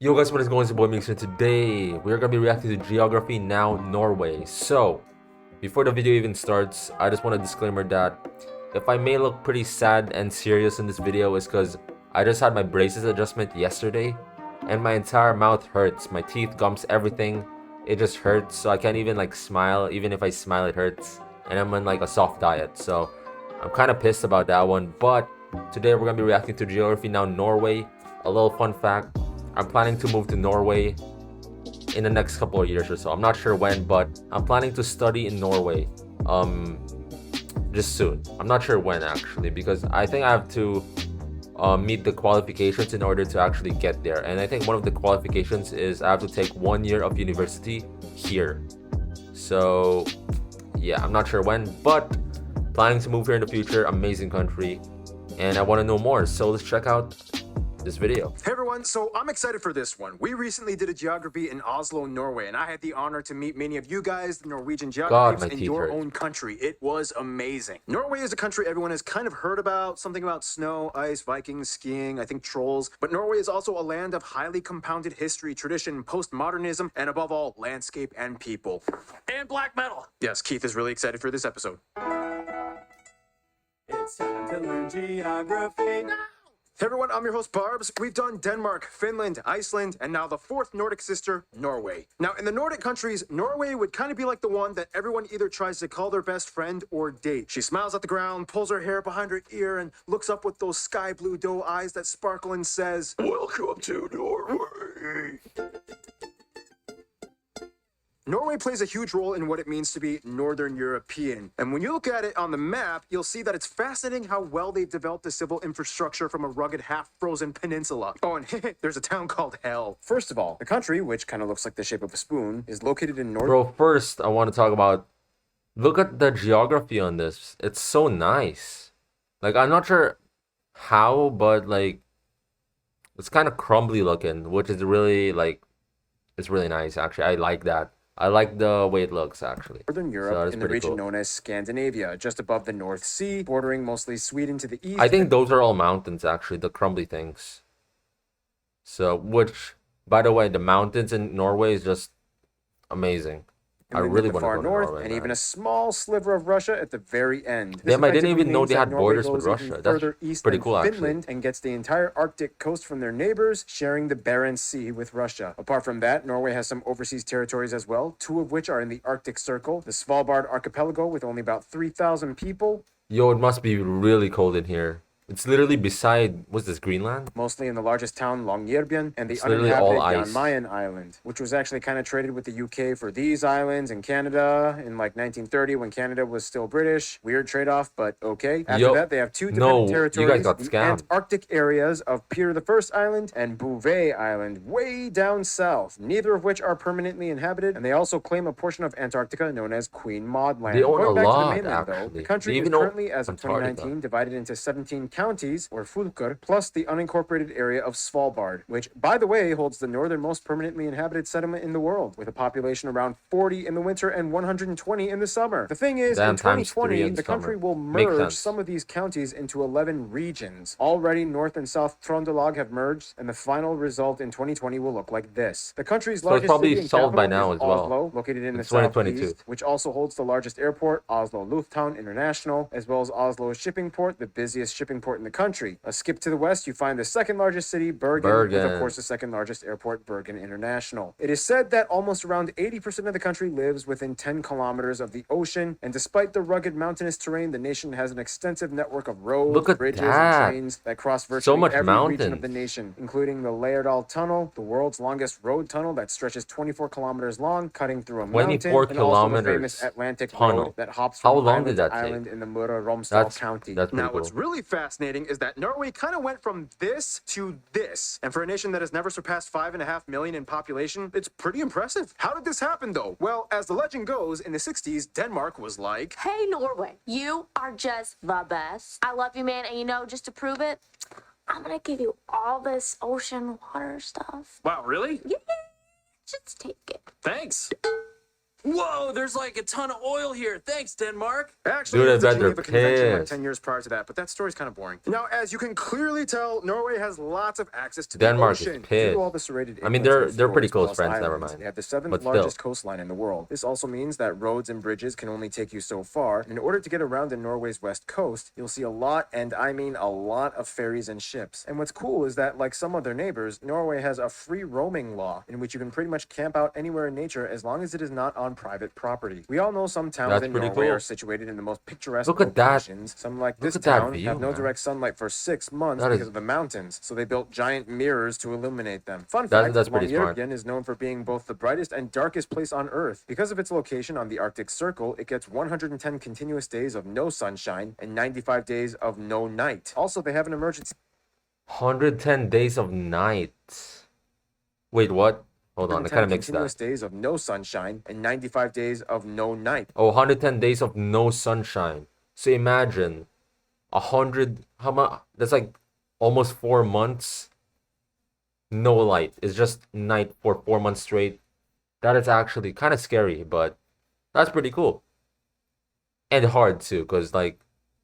Yo guys, what is going on? It's your boy Mix, and today we're gonna be reacting to Geography Now Norway. So, before the video even starts, I just want a disclaimer that if I may look pretty sad and serious in this video is because I just had my braces adjustment yesterday and my entire mouth hurts. My teeth, gums, everything. It just hurts, so I can't even like smile. Even if I smile, it hurts. And I'm on like a soft diet, so I'm kind of pissed about that one. But today we're gonna be reacting to Geography Now Norway. A little fun fact. I'm planning to move to Norway in the next couple of years or so. I'm not sure when, but I'm planning to study in Norway just soon. I'm not sure when actually, because I think I have to meet the qualifications in order to actually get there. And I think one of the qualifications is I have to take 1 year of university here. So yeah, I'm not sure when, but planning to move here in the future. Amazing country, and I want to know more. So let's check out this video. Hey everyone, so I'm excited for this one. We recently did a geography in Oslo, Norway, and I had the honor to meet many of you guys, the Norwegian geographers, in your own country. It was amazing. Norway is a country everyone has kind of heard about, something about snow, ice, Vikings, skiing, I think trolls. But Norway is also a land of highly compounded history, tradition, postmodernism, and above all, landscape and people. And black metal. Yes, Keith is really excited for this episode. It's time to learn geography now. Hey everyone, I'm your host Barbs. We've done Denmark, Finland, Iceland, and now the fourth Nordic sister, Norway. Now, in the Nordic countries, Norway would kind of be like the one that everyone either tries to call their best friend or date. She smiles at the ground, pulls her hair behind her ear, and looks up with those sky blue doe eyes that sparkle and says, "Welcome to Norway." Norway plays a huge role in what it means to be Northern European. And when you look at it on the map, you'll see that it's fascinating how well they've developed the civil infrastructure from a rugged, half-frozen peninsula. Oh, and there's a town called Hell. First of all, the country, which kind of looks like the shape of a spoon, is located in North... Bro, first I want to talk about, look at the geography on this. It's so nice. Like, I'm not sure how, but like, it's kind of crumbly looking, which is really like, it's really nice actually. I like that. I like the way it looks, actually. Northern Europe, in the region known as Scandinavia, just above the North Sea, bordering mostly Sweden to the east. I think those are all mountains, actually, the crumbly things. So, which, by the way, the mountains in Norway is just amazing. I really want to go to Norway, and even a small sliver of Russia at the very end. Damn, I didn't even know they had borders with Russia. That's pretty cool, actually. Finland, and gets the entire Arctic coast from their neighbors, sharing the Barents Sea with Russia. Apart from that, Norway has some overseas territories as well, 2 of which are in the Arctic Circle, the Svalbard Archipelago with only about 3,000 people. Yo, it must be really cold in here. It's literally beside, what's this, Greenland? Mostly in the largest town, Longyearbyen, and the uninhabited Jan Mayen Island, which was actually kind of traded with the UK for these islands and Canada in like 1930 when Canada was still British. Weird trade-off, but okay. After that, they have 2 dependent territories, you guys got scammed. The Antarctic areas of Peter I Island and Bouvet Island, way down south, neither of which are permanently inhabited, and they also claim a portion of Antarctica known as Queen Maud Land. They own a lot, to the mainland, actually. Though, the country is currently, as of 2019, divided into 17 counties, or fylker, plus the unincorporated area of Svalbard, which, by the way, holds the northernmost permanently inhabited settlement in the world, with a population around 40 in the winter and 120 in the summer. The thing is, in 2020, the country will merge some of these counties into 11 regions. Already, North and South Trondelag have merged, and the final result in 2020 will look like this. The country's largest city and capital is Oslo, located in the southeast, which also holds the largest airport, Oslo Lufthavn International, as well as Oslo Shipping Port, the busiest shipping port in the country. A skip to the west, you find the second largest city, Bergen, with of course the second largest airport, Bergen International. It is said that almost around 80% of the country lives within 10 kilometers of the ocean, and despite the rugged mountainous terrain, the nation has an extensive network of roads, bridges, and trains that cross virtually every region of the nation, including the Lærdal Tunnel, the world's longest road tunnel that stretches 24 kilometers long, cutting through a mountain, and also the famous Atlantic Road that hops from island to island in the Møre og Romsdal County. Now, what's really fascinating is that Norway kind of went from this to this. And for a nation that has never surpassed 5.5 million in population, it's pretty impressive. How did this happen, though? Well, as the legend goes, in the 60s, Denmark was like, "Hey, Norway, you are just the best. I love you, man, and you know, just to prove it, I'm gonna give you all this ocean water stuff." Wow, really? Yeah, just take it. Thanks. Whoa, there's like a ton of oil here. Thanks, Denmark. Actually, Dude, I it was a bet they're Geneva Convention like pissed. 10 years prior to that, but that story's kind of boring. Now, as you can clearly tell, Norway has lots of access to the Denmark is ocean. Due pissed. to all the serrated I mean, inlets they're and pretty fjords close plus friends. Never islands, mind. They have the 7th But still. largest coastline in the world. This also means that roads and bridges can only take you so far. In order to get around in Norway's west coast, you'll see a lot, and I mean a lot, of ferries and ships. And what's cool is that, like some of their neighbors, Norway has a free roaming law in which you can pretty much camp out anywhere in nature as long as it is not on private property. We all know some towns That's in pretty Norway cool. are situated in the most picturesque Look at that. locations. Some, like this Look at that town, view, have no man. direct sunlight for 6 months That because is- of the mountains, so they built giant mirrors to illuminate them. Fun That- fact, that's pretty smart. Longyearbyen is known for being both the brightest and darkest place on Earth. Because of its location on the Arctic Circle, it gets 110 continuous days of no sunshine and 95 days of no night. Also, they have an emergency 110 days of night. Wait, what? Hold on, I kind of mixed continuous that. days of no sunshine and 95 days of no night. Oh, 110 days of no sunshine. So imagine 100. How much? That's like almost 4 months. No light. It's just night for 4 months straight. That is actually kind of scary, but that's pretty cool. And hard too, because like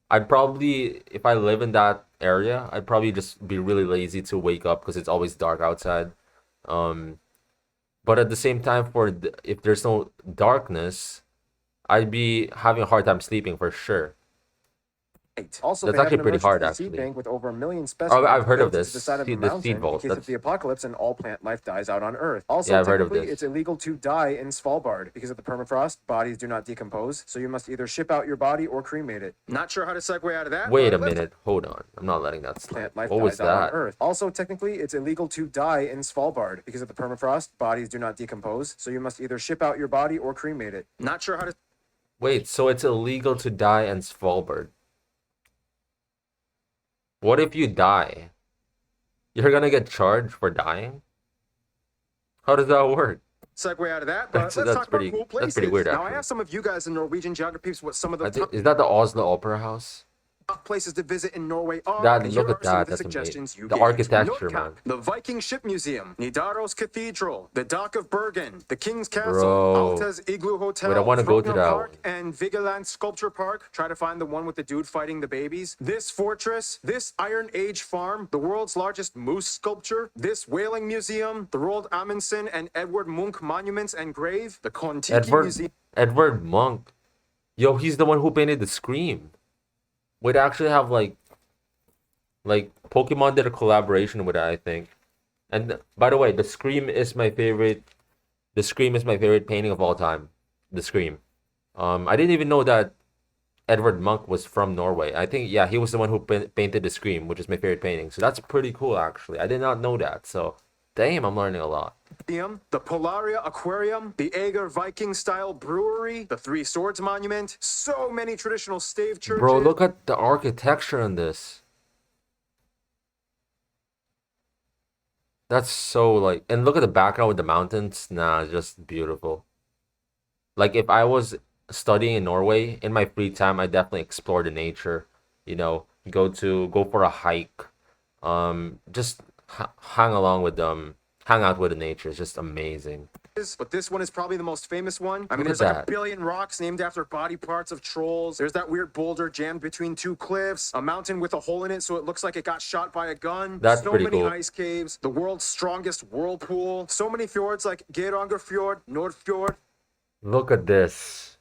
I'd probably, if I live in that area, I'd probably just be really lazy to wake up because it's always dark outside. But at the same time, if there's no darkness, I'd be having a hard time sleeping for sure. Also, That's they have actually an pretty hard, emergency seed actually. bank with over 1 million specimens I've heard of built this. to the side of the The seed mountain vault, in case of that's- the apocalypse and all plant life dies out on Earth. Also, Yeah, I've heard of technically, this. it's illegal to die in Svalbard because of the permafrost. Bodies do not decompose, so you must either ship out your body or cremate it. Not sure how to segue out of that. Wait a but let's minute, hold on. I'm not letting that slide. Plant life What was dies out on that? Earth. Also, technically, it's illegal to die in Svalbard because of the permafrost. Bodies do not decompose, so you must either ship out your body or cremate it. Not sure how to. Wait, so it's illegal to die in Svalbard. What if you die? You're gonna get charged for dying? How does that work? Segue out of that, but That's- let's that's talk pretty- about cool that's places. pretty weird, Now, I actually. asked some of you guys in Norwegian geographies what some of the I think, top is that the Oslo Opera House? places to visit in Norway are. That- and look here at are some of that, the that's suggestions amazing. you The gave. architecture, Nordkapp, man. The Viking Ship Museum, Nidaros Cathedral, the Dock of Bergen, the King's Castle, Bro. Alta's Igloo Hotel, Wait, I wanna go to Frogner that Park, one. and Vigeland Sculpture Park. Try to find the one with the dude fighting the babies. This fortress, this Iron Age farm, the world's largest moose sculpture, this whaling museum, the Roald Amundsen and Edward Munch monuments and grave, the Kon-Tiki Museum. Edward Monk. Yo, he's the one who painted the Scream. We'd actually have like Pokemon did a collaboration with it, I think. And by the way, the Scream is my favorite. The Scream is my favorite painting of all time. The Scream. I didn't even know that Edward Munch was from Norway. I think, yeah, he was the one who painted the Scream, which is my favorite painting. So that's pretty cool, actually. I did not know that. So, damn, I'm learning a lot. The Polaria Aquarium, the Ægir Viking style brewery, the Three Swords Monument, so many traditional stave churches. Bro, look at the architecture in this. That's so like, and look at the background with the mountains. Nah, it's just beautiful. Like if I was studying in Norway in my free time, I definitely explore the nature. You know, go for a hike. Just hang along with them, hang out with the nature. It's just amazing. But this one is probably the most famous one. I mean, Look there's at like that. a billion rocks named after body parts of trolls. There's that weird boulder jammed between two cliffs, a mountain with a hole in it so it looks like it got shot by a gun. That's so pretty many cool. ice caves, the world's strongest whirlpool, so many fjords like Geirangerfjord, Nordfjord. Look at this.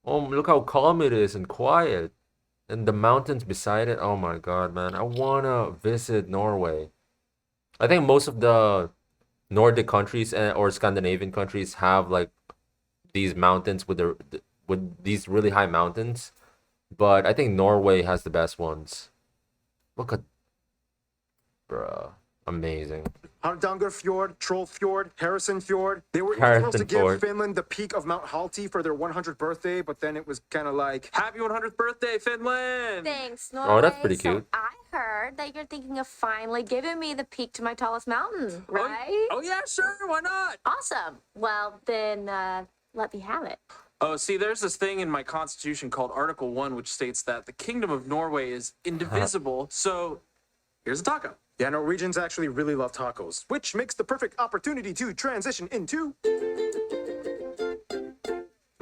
Oh, look how calm it is and quiet. And the mountains beside it. Oh my God, man. I wanna visit Norway. I think most of the Nordic countries or Scandinavian countries have like these mountains with these really high mountains, but I think Norway has the best ones. Look at, bruh, amazing. Hardangerfjord, Trollfjord, Harrisonfjord. They were even supposed to give Harrisonfjord. Finland the peak of Mount Halti for their 100th birthday, but then it was kind of like, Happy 100th birthday, Finland! Thanks, Norway. Oh, that's pretty So cute. I heard that you're thinking of finally giving me the peak to my tallest mountain, right? Oh yeah, sure, why not? Awesome. Well, then let me have it. Oh, see, there's this thing in my constitution called Article 1, which states that the Kingdom of Norway is indivisible. So, here's a taco. yeah, Norwegians actually really love tacos, which makes the perfect opportunity to transition into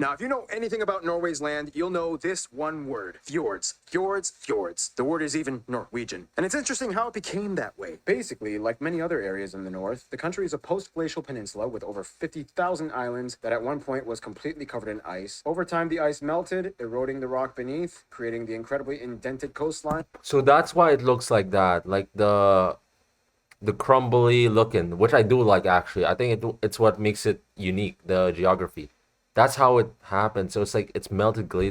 Now, if you know anything about Norway's land, you'll know this one word: fjords. Fjords, fjords. The word is even Norwegian. And it's interesting how it became that way. Basically, like many other areas in the north, the country is a post-glacial peninsula with over 50,000 islands that at one point was completely covered in ice. Over time, the ice melted, eroding the rock beneath, creating the incredibly indented coastline. So that's why it looks like that, like the crumbly looking, which I do like actually. I think it's what makes it unique, the geography. That's how it happened. So it's like it's melted glacier.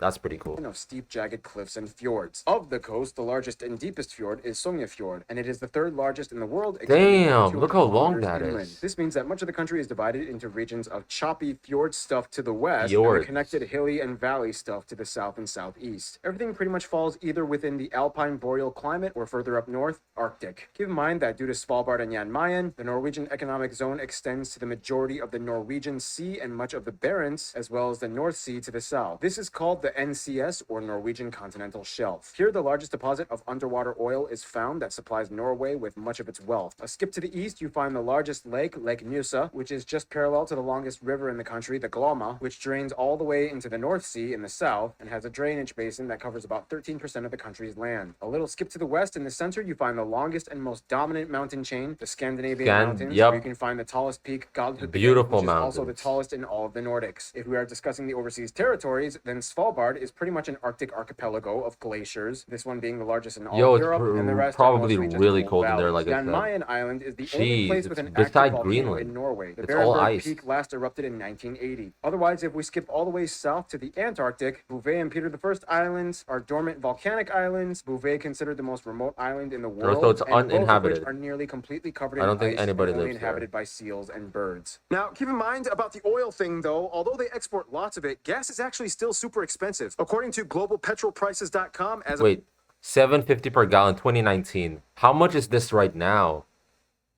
That's pretty cool. Of steep, jagged cliffs and fjords. Of the coast, the largest and deepest fjord is Sognefjord, and it is the third largest in the world. Damn, look how long that is. This means that much of the country is divided into regions of choppy fjord stuff to the west, Fjords. and the connected hilly and valley stuff to the south and southeast. Everything pretty much falls either within the alpine boreal climate or further up north, Arctic. Keep in mind that due to Svalbard and Jan Mayen, the Norwegian economic zone extends to the majority of the Norwegian Sea and much of the Barents, as well as the North Sea to the south. This is called the NCS, or Norwegian Continental Shelf. Here, the largest deposit of underwater oil is found that supplies Norway with much of its wealth. A skip to the east, you find the largest lake, Lake Mjøsa, which is just parallel to the longest river in the country, the Glomma, which drains all the way into the North Sea in the south and has a drainage basin that covers about 13% of the country's land. A little skip to the west, in the center, you find the longest and most dominant mountain chain, the Scandinavian Mountains, where you can find the tallest peak, Galdhøpiggen, Beautiful which is also the mountains. tallest in all of the Nordics. If we are discussing the overseas territories, then Svalbard is pretty much an Arctic archipelago of glaciers, this one being the largest in all Yo, of it's Europe, and the rest probably are mostly just really cold cold in there, valleys. like I Jan said. Mayen Island is the only Jeez, place with it's an beside active volcano Greenland. in Norway. The It's all Berenberg ice. Peak last erupted in 1980. Otherwise, if we skip all the way south to the Antarctic, Bouvet and Peter I Islands are dormant volcanic islands. Bouvet considered the most remote island in the world, So it's and both of which uninhabited. are nearly completely covered I in don't think ice anybody and only lives there. inhabited by seals and birds. Now, keep in mind about the oil thing, though. Although they export lots of it, gas is actually still super expensive. According to globalpetrolprices.com, as Wait, 750 per gallon 2019. How much is this right now?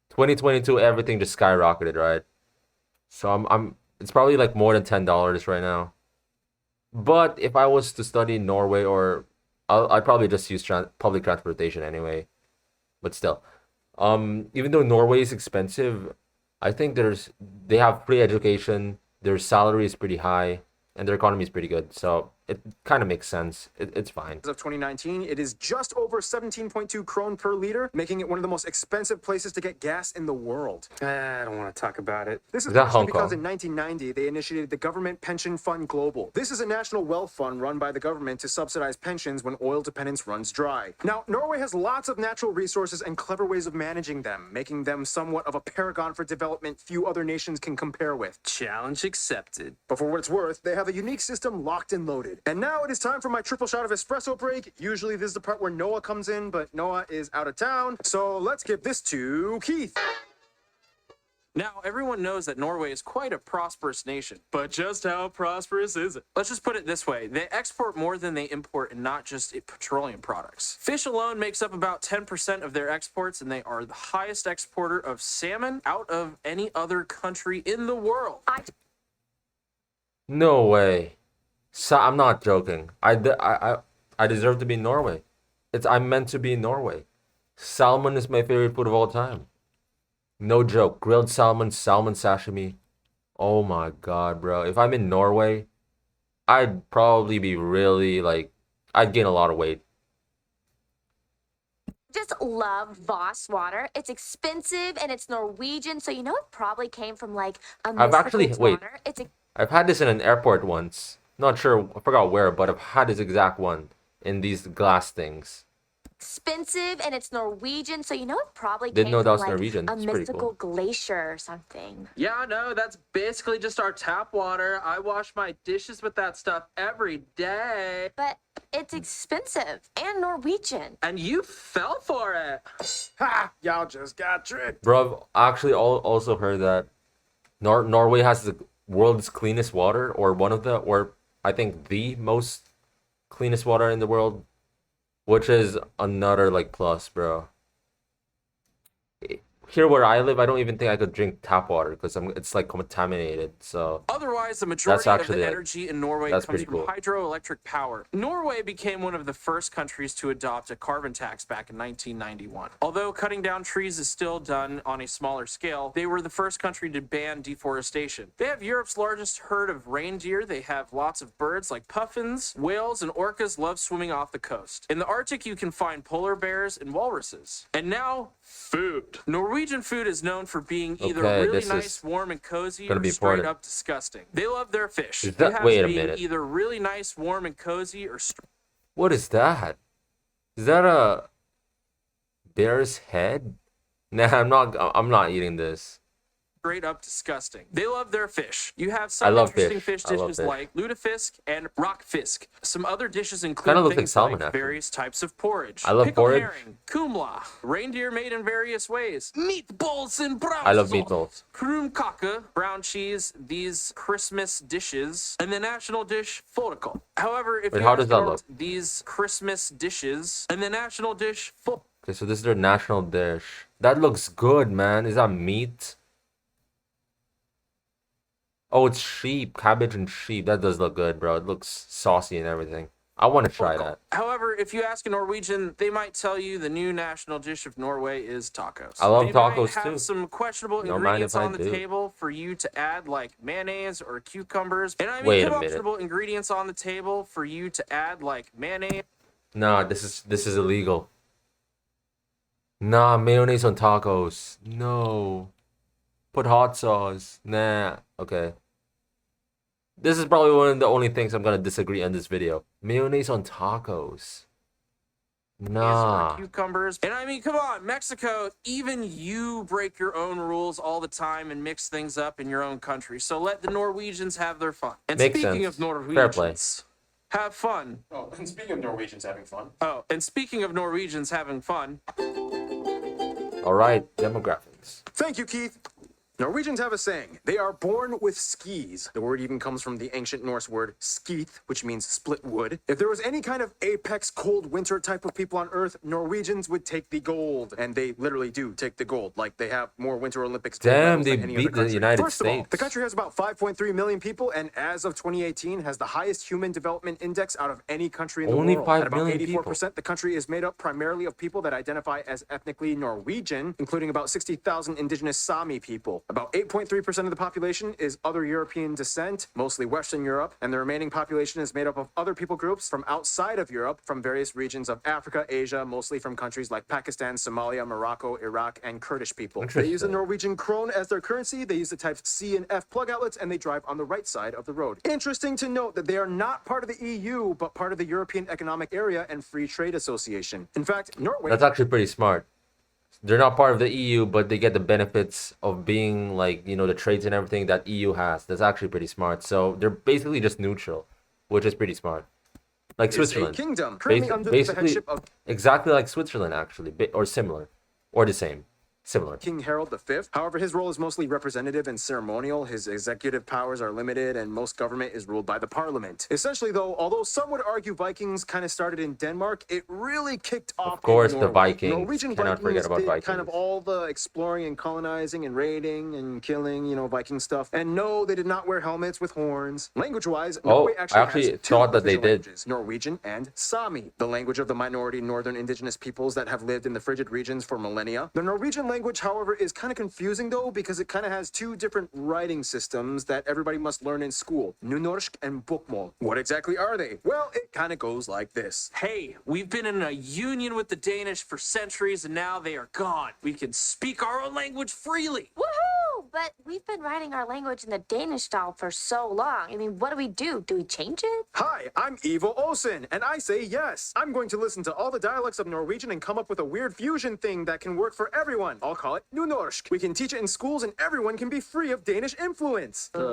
2022, everything just skyrocketed, right? So I'm it's probably like more than $10 right now. But if I was to study in Norway, or I'd probably just use public transportation anyway. But still, even though Norway is expensive, I think they have free education, their salary is pretty high, and their economy is pretty good. So it kind of makes sense. It's fine. of 2019, it is just over 17.2 krone per liter, making it one of the most expensive places to get gas in the world. I don't want to talk about it. This is Is that partially Hong because Kong? in 1990, they initiated the Government Pension Fund Global. This is a national wealth fund run by the government to subsidize pensions when oil dependence runs dry. Now, Norway has lots of natural resources and clever ways of managing them, making them somewhat of a paragon for development few other nations can compare with. Challenge accepted. But for what it's worth, they have a unique system locked and loaded. And now it is time for my triple shot of espresso break. Usually this is the part where Noah comes in, but Noah is out of town. So let's give this to Keith. Now, everyone knows that Norway is quite a prosperous nation, but just how prosperous is it? Let's just put it this way. They export more than they import, and not just petroleum products. Fish alone makes up about 10% of their exports, and they are the highest exporter of salmon out of any other country in the world. No way. So I'm not joking. I deserve to be in Norway. I'm meant to be in Norway. Salmon is my favorite food of all time. No joke. Grilled salmon, salmon sashimi. Oh my god, bro. If I'm in Norway, I'd probably be really I'd gain a lot of weight. Just love Voss water. It's expensive and it's Norwegian, so you know it probably came from like a mystical water. I've had this in an airport once. Not sure, I forgot where, but I've had this exact one in these glass things. Expensive and it's Norwegian, so you know it probably Didn't came know that from was like Norwegian. a It's pretty mystical cool. glacier or something. Yeah, I know. That's basically just our tap water. I wash my dishes with that stuff every day. But it's expensive and Norwegian. And you fell for it. Ha! Y'all just got tricked. Bro, I've actually also heard that Norway has the world's cleanest water, or one of the, or I think the most cleanest water in the world, which is another plus, bro. here where I live, I don't even think I could drink tap water because it's like contaminated. So Otherwise, the majority of the energy in Norway that's comes pretty from cool. hydroelectric power. Norway became one of the first countries to adopt a carbon tax back in 1991. Although cutting down trees is still done on a smaller scale, they were the first country to ban deforestation. They have Europe's largest herd of reindeer. They have lots of birds like puffins, whales, and orcas love swimming off the coast. In the Arctic, you can find polar bears and walruses. And now, food. Norwegian food is known for being either really nice, warm, and cozy, or straight up disgusting. They love their fish. Wait a minute. Either really nice, warm, and cozy, or what is that? Is that a bear's head? Nah, I'm not eating this. Straight up disgusting. They love their fish. You have some interesting fish dishes like lutefisk and rockfisk. Some other dishes include things like various types of porridge. I love pickled porridge. Herring, kumla, reindeer made in various ways, meatballs and brown. I love meatballs. Krumkake, brown cheese, these Christmas dishes, and the national dish fårikål. However, if how does that look? These Christmas dishes and the national dish fårikål. Okay, so this is their national dish. That looks good, man. Is that meat? Oh, it's sheep, cabbage and sheep. That does look good, bro. It looks saucy and everything. I want to try that. However, if you ask a Norwegian, they might tell you the new national dish of Norway is tacos. I love tacos too. They too. have some questionable ingredients on the table for you to add, like mayonnaise or cucumbers. And I mean questionable ingredients on the table for you to add, like mayonnaise. Nah, this is illegal. Nah, mayonnaise on tacos. No. Put hot sauce. Nah. Okay. This is probably one of the only things I'm gonna disagree on this video. Mayonnaise on tacos. Nah. Cucumbers. And I mean, come on, Mexico, even you break your own rules all the time and mix things up in your own country. So let the Norwegians have their fun. And speaking of Norwegians, fair play. Have fun. Oh, and speaking of Norwegians having fun. Oh, and speaking of Norwegians having fun. All right, demographics. Thank you, Keith. Norwegians have a saying, they are born with skis. The word even comes from the ancient Norse word skeith, which means split wood. If there was any kind of apex cold winter type of people on Earth, Norwegians would take the gold. And they literally do take the gold. Like, they have more Winter Olympics gold medals than any other country. The United First of all, States. the country has about 5.3 million people, and as of 2018, has the highest human development index out of any country in the world. Only 5 At about million 84%, people. the country is made up primarily of people that identify as ethnically Norwegian, including about 60,000 indigenous Sami people. About 8.3% of the population is other European descent, mostly Western Europe, and the remaining population is made up of other people groups from outside of Europe, from various regions of Africa, Asia, mostly from countries like Pakistan, Somalia, Morocco, Iraq, and Kurdish people. They use the Norwegian krone as their currency, they use the types C and F plug outlets, and they drive on the right side of the road. Interesting to note that they are not part of the EU, but part of the European Economic Area and Free Trade Association. In fact, Norway... That's actually pretty smart. They're not part of the EU, but they get the benefits of being, like, you know, the trades and everything that EU has. That's actually pretty smart. So they're basically just neutral, which is pretty smart. Like Switzerland. Kingdom, currently under the headship of... Exactly like Switzerland, actually, or similar, or the same. Similar. King Harold V. However, his role is mostly representative and ceremonial. His executive powers are limited, and most government is ruled by the parliament. Essentially, though, although some would argue Vikings kind of started in Denmark, it really kicked off. Of course, in the Norway. Vikings. Norwegian Cannot forget about Vikings. Kind of all the exploring and colonizing and raiding and killing, you know, Viking stuff. And no, they did not wear helmets with horns. Language-wise, Norway actually has two thought that they did. languages, Norwegian and Sami, the language of the minority northern indigenous peoples that have lived in the frigid regions for millennia. The Norwegian language, however, is kind of confusing though, because it kind of has two different writing systems that everybody must learn in school, Nynorsk and Bokmål. What exactly are they? Well, it kind of goes like this. Hey, we've been in a union with the Danish for centuries, and now they are gone. We can speak our own language freely. Woohoo! But we've been writing our language in the Danish style for so long. I mean, what do? Do we change it? Hi, I'm Ivo Olsen, and I say yes. I'm going to listen to all the dialects of Norwegian and come up with a weird fusion thing that can work for everyone. I'll call it Nynorsk. We can teach it in schools, and everyone can be free of Danish influence. And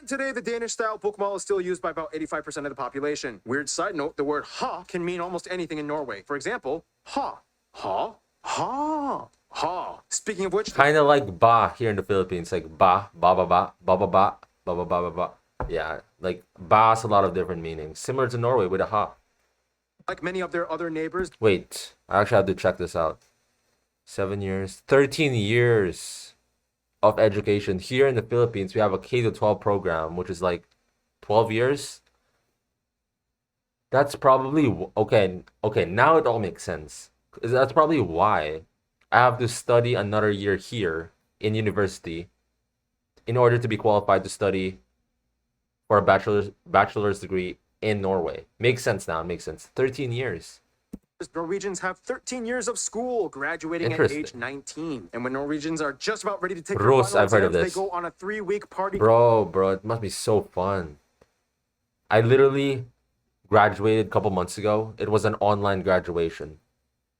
today, the Danish-style Bokmål is still used by about 85% of the population. Weird side note, the word ha can mean almost anything in Norway. For example, ha, ha, ha. Ha. Speaking of which, kind of like ba here in the Philippines, like ba, ba ba ba, ba ba ba, ba ba ba ba ba. Yeah, like ba has a lot of different meanings, similar to Norway with a ha. Like many of their other neighbors. Wait, I actually have to check this out. 7 years, 13 years of education. Here in the Philippines, we have a K to 12 program, which is like 12 years. That's probably okay. Okay, now it all makes sense. That's probably why I have to study another year here in university in order to be qualified to study for a bachelor's degree in Norway. Makes sense now. It makes sense. 13 years. Norwegians have 13 years of school, graduating at age 19. And when Norwegians are just about ready to take their Bros, final I've heard of exams, this. they go on a 3-week party. Bro, it must be so fun. I literally graduated a couple months ago. It was an online graduation.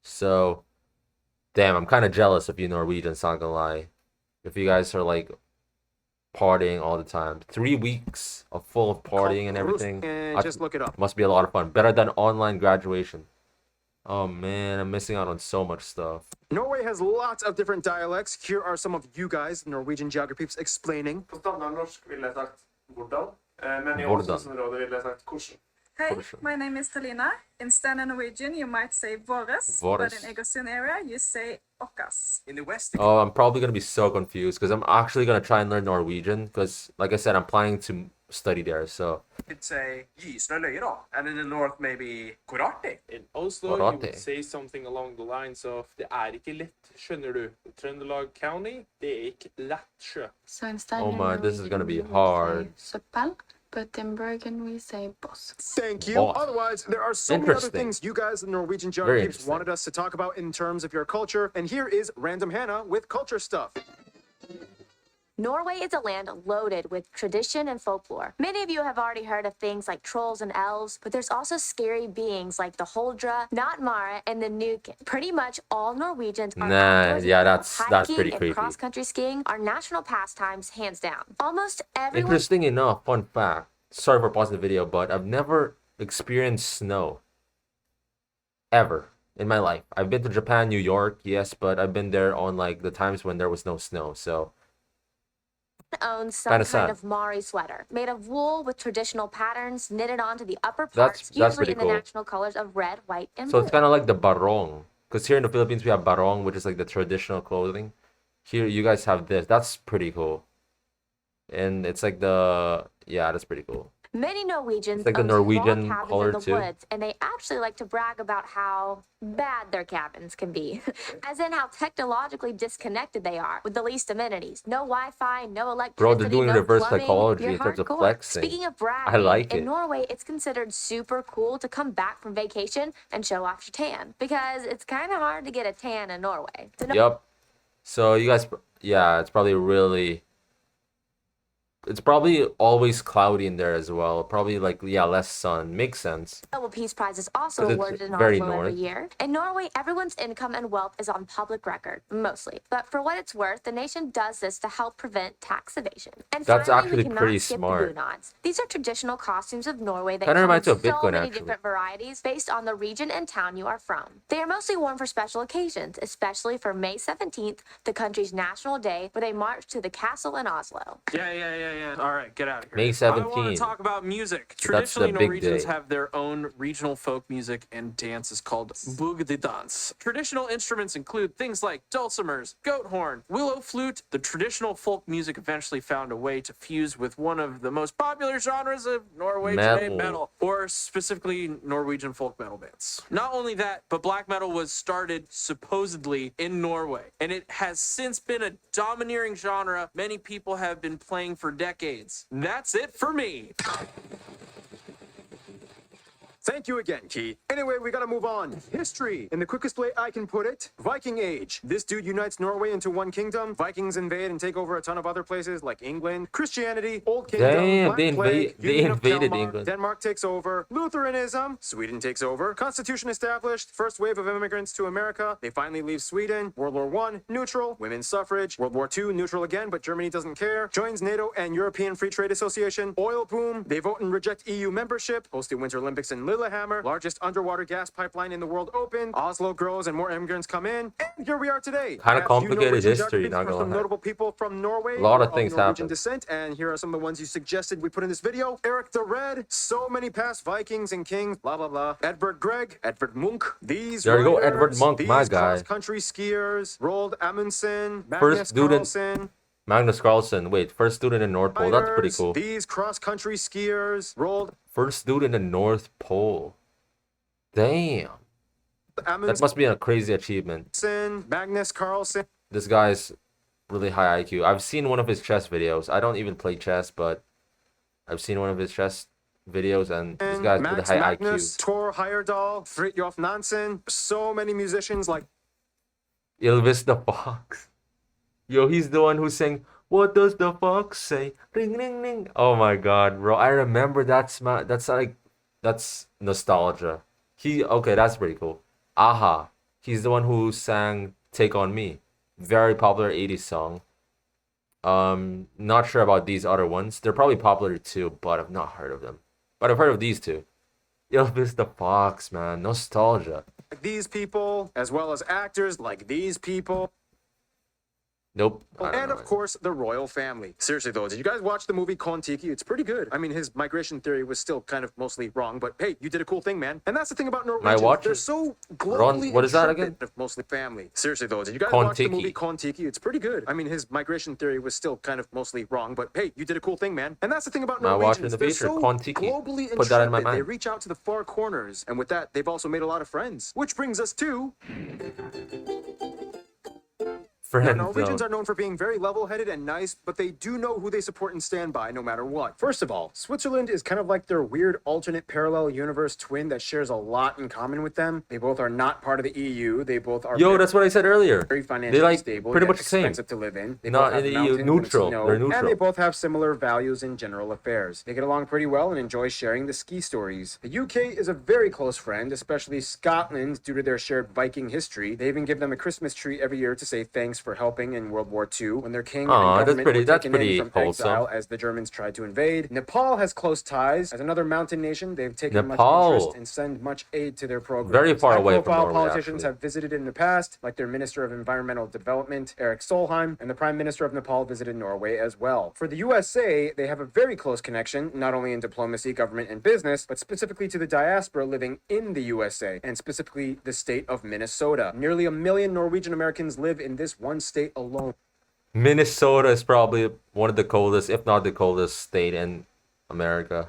So, damn, I'm kind of jealous of you Norwegians, not gonna lie. If you guys are like partying all the time. 3 weeks of full of partying and everything. And just look it up. Must be a lot of fun. Better than online graduation. Oh man, I'm missing out on so much stuff. Norway has lots of different dialects. Here are some of you guys, Norwegian geographers, explaining. På standardnorsk ville jeg sagt hvordan, men i Åsensområdet ville jeg sagt hvordan. Hey, my name is Talina. In standard Norwegian, you might say våres, but in Egersund area, you say okkas. In the West, Oh, I'm probably gonna be so confused because I'm actually gonna try and learn Norwegian because, like I said, I'm planning to study there. So you'd say gysende løyer da, and in the north maybe hvor artig. In Oslo, you would say something along the lines of det ikke lett, skjønner du. Trøndelag County, det ikke lett sjø. So instead, oh my, this is gonna be hard. Søppel, but in Bergen we say boss. Thank you. Boss. Otherwise, there are so many other things you guys, the Norwegian geographers, wanted us to talk about in terms of your culture. And here is Random Hannah with culture stuff. Norway is a land loaded with tradition and folklore. Many of you have already heard of things like trolls and elves, but there's also scary beings like the Holdra, Nattmara, and the Nuke. Pretty much all Norwegians are that's pretty creepy. And cross-country skiing are national pastimes, hands down. Almost everyone... Interesting enough, fun fact. Sorry for pausing the video, but I've never experienced snow. Ever. In my life. I've been to Japan, New York, yes, but I've been there on like the times when there was no snow, so... owns some kind of Mari sweater made of wool with traditional patterns knitted onto the upper parts, usually in the national colors of red, white, and blue. So it's kind of like the barong, because here in the Philippines we have barong, which is like the traditional clothing. Here you guys have this. That's pretty cool, and it's like that's pretty cool. Many Norwegians like the Norwegian own color in the too. Woods, and they actually like to brag about how bad their cabins can be. As in how technologically disconnected they are, with the least amenities. No Wi-Fi, no electricity, Bro, they're doing no reverse plumbing. psychology You're in terms of hardcore. flexing. Speaking of bragging, I like it. in Norway, it's considered super cool to come back from vacation and show off your tan. Because it's kind of hard to get a tan in Norway. Yep. So you guys, it's probably really... It's probably always cloudy in there as well. Probably like, less sun. Makes sense. Nobel Peace Prize is also awarded in Oslo every year. In Norway, everyone's income and wealth is on public record, mostly. But for what it's worth, the nation does this to help prevent tax evasion. And that's finally, actually pretty smart. The These are traditional costumes of Norway that kind of reminds me of so Bitcoin, many actually. different varieties based on the region and town you are from. They are mostly worn for special occasions, especially for May 17th, the country's national day, where they march to the castle in Oslo. Yeah. All right, get out of here. May 17th. I want to talk about music. So that's the Traditionally, big Norwegians day. have their own regional folk music and dances called bugdedans. Traditional instruments include things like dulcimers, goat horn, willow flute. The traditional folk music eventually found a way to fuse with one of the most popular genres of Norwegian metal, or specifically Norwegian folk metal bands. Not only that, but black metal was started supposedly in Norway, and it has since been a domineering genre many people have been playing for decades. That's it for me. Thank you again, Keith. Anyway, we gotta move on. History. In the quickest way I can put it, Viking Age. This dude unites Norway into one kingdom. Vikings invade and take over a ton of other places like England. Christianity, Old Kingdom, Damn, Black Plague, they Union of invaded Kalmar, England. Denmark takes over. Lutheranism, Sweden takes over. Constitution established. First wave of immigrants to America. They finally leave Sweden. World War I, neutral. Women's suffrage. World War II, neutral again, but Germany doesn't care. Joins NATO and European Free Trade Association. Oil boom. They vote and reject EU membership. Host the Winter Olympics in Lillehammer. Lillehammer, largest underwater gas pipeline in the world, opened. Oslo grows and more immigrants come in. And here we are today. Kind of complicated history, not not some gonna lie. notable people from Norway. A lot of who are things Norwegian happen. descent, and here are some of the ones you suggested we put in this video. Eric the Red, so many past Vikings and kings, blah blah blah. Edvard Grieg, Edvard Munch. These There you go, writers, Edvard Munch, my these guy. cross-country skiers, Roald Amundsen, Magnus First student. Carlsen. Magnus Carlsen. Wait, first student in North Pole. That's pretty cool. These cross-country skiers, Roald First student in the North Pole. Damn. That must be a crazy achievement. Magnus Carlsen. This guy's really high IQ. I've seen one of his chess videos. I don't even play chess, but I've seen one of his chess videos, and this guy's really high Magnus, IQ. Thor Heyerdahl, Fridtjof Nansen. So many musicians like Ylvis the Fox. Yo, he's the one who sang, "What does the fox say? Ring, ring, ring." Oh my god, bro. I remember that's nostalgia. Okay, that's pretty cool. Aha. He's the one who sang Take on Me. Very popular 80s song. Not sure about these other ones. They're probably popular too, but I've not heard of them. But I've heard of these two. Ylvis the Fox, man. Nostalgia. these people, as well as actors like these people. Nope. And of course, the royal family. Seriously though, did you guys watch the movie Kon-Tiki? It's pretty good. I mean, his migration theory was still kind of mostly wrong, but hey, you did a cool thing, man. And that's the thing about Norwegians. They're so globally what is that again? Mostly family. Seriously though, did you guys watch the movie Kon-Tiki? It's pretty good. I mean, his migration theory was still kind of mostly wrong, but hey, you did a cool thing, man. And that's the thing about Norwegians. They're so globally Put that in my intrepid. mind. They reach out to the far corners, and with that, they've also made a lot of friends. Which brings us to... Now, Norwegians are known for being very level-headed and nice, but they do know who they support and stand by no matter what. First of all, Switzerland is kind of like their weird alternate parallel universe twin that shares a lot in common with them. They both are not part of the EU. They both are that's what I said earlier. Very financially stable, pretty much the same. Expensive to live in. They not both in have the EU. Neutral. They're neutral. And they both have similar values in general affairs. They get along pretty well and enjoy sharing the ski stories. The UK is a very close friend, especially Scotland, due to their shared Viking history. They even give them a Christmas tree every year to say thanks for helping in World War II when their king and government were taken in from exile as the Germans tried to invade. Nepal has close ties. As another mountain nation, they've taken much interest and send much aid to their program. Very far away from Norway, politicians have visited in the past, like their Minister of Environmental Development, Erik Solheim, and the Prime Minister of Nepal visited Norway as well. For the USA, they have a very close connection, not only in diplomacy, government, and business, but specifically to the diaspora living in the USA, and specifically the state of Minnesota. Nearly 1 million Norwegian Americans live in this one state alone. Minnesota is probably one of the coldest, if not the coldest state in America.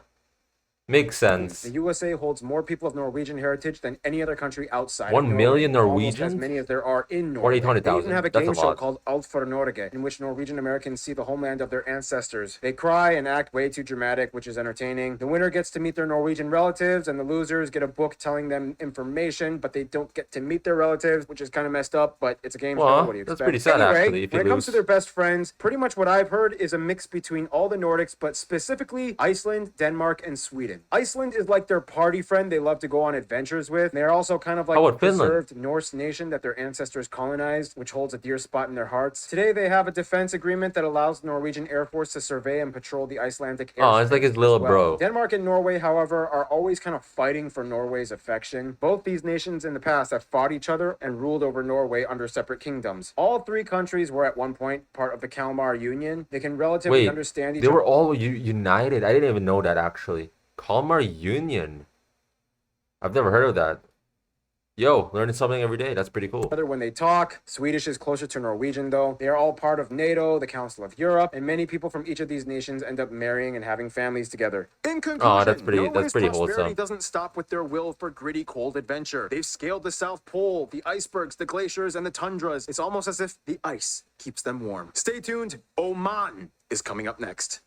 Makes sense. The USA holds more people of Norwegian heritage than any other country outside 1 million Norway, Norwegians? as many as there are in Norway. 800,000. They even have a That's game a show lot. called Alt for Norge, in which Norwegian Americans see the homeland of their ancestors. They cry and act way too dramatic, which is entertaining. The winner gets to meet their Norwegian relatives, and the losers get a book telling them information, but they don't get to meet their relatives, which is kind of messed up, but it's a game show. What do you expect? That's pretty sad, anyway, actually, if you when it comes lose. to their best friends, pretty much what I've heard is a mix between all the Nordics, but specifically Iceland, Denmark, and Sweden. Iceland is like their party friend they love to go on adventures with. They're also kind of like a preserved Norse nation that their ancestors colonized, which holds a dear spot in their hearts. Today, they have a defense agreement that allows the Norwegian Air Force to survey and patrol the Icelandic airspace. Oh, it's like his little bro. Denmark and Norway, however, are always kind of fighting for Norway's affection. Both these nations in the past have fought each other and ruled over Norway under separate kingdoms. All three countries were at one point part of the Kalmar Union. They can relatively understand each other. They were all united. I didn't even know that, actually. Kalmar Union. I've never heard of that. Yo, learning something every day. That's pretty cool. When they talk, Swedish is closer to Norwegian though. They are all part of NATO, the Council of Europe, and many people from each of these nations end up marrying and having families together. In conclusion, that's pretty prosperity wholesome. doesn't stop with their will for gritty, cold adventure. They've scaled the South Pole, the icebergs, the glaciers, and the tundras. It's almost as if the ice keeps them warm. Stay tuned. Oman is coming up next.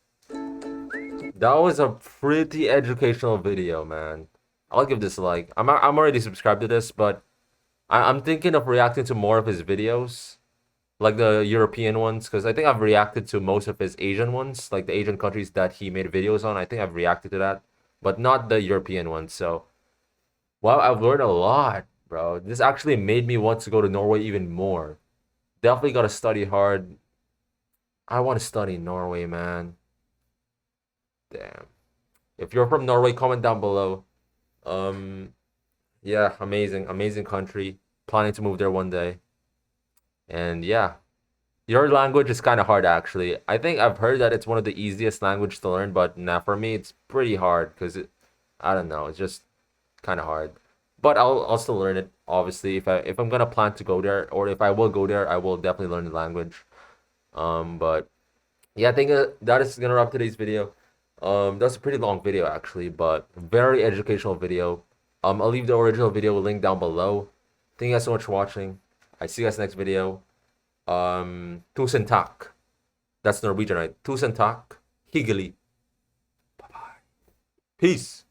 That was a pretty educational video, man. I'll give this a like. I'm already subscribed to this, but I'm thinking of reacting to more of his videos, like the European ones, because I think I've reacted to most of his Asian ones, like the Asian countries that he made videos on. I think I've reacted to that, but not the European ones. So, wow, I've learned a lot, bro. This actually made me want to go to Norway even more. Definitely gotta study hard. I want to study in Norway, man. Damn. If you're from Norway, comment down below. Yeah, amazing country. Planning to move there one day. And yeah, your language is kind of hard actually. I think I've heard that it's one of the easiest language to learn, but nah, for me it's pretty hard because I don't know, it's just kind of hard. But I'll still learn it obviously if I'm gonna plan to go there, or if I will go there, I will definitely learn the language. But yeah, I think that is gonna wrap today's video. That's a pretty long video actually, but very educational video. I'll leave the original video link down below. Thank you guys so much for watching. I see you guys next video. Tusen takk. That's Norwegian, right? Tusen takk. Hyggelig. Bye bye. Peace.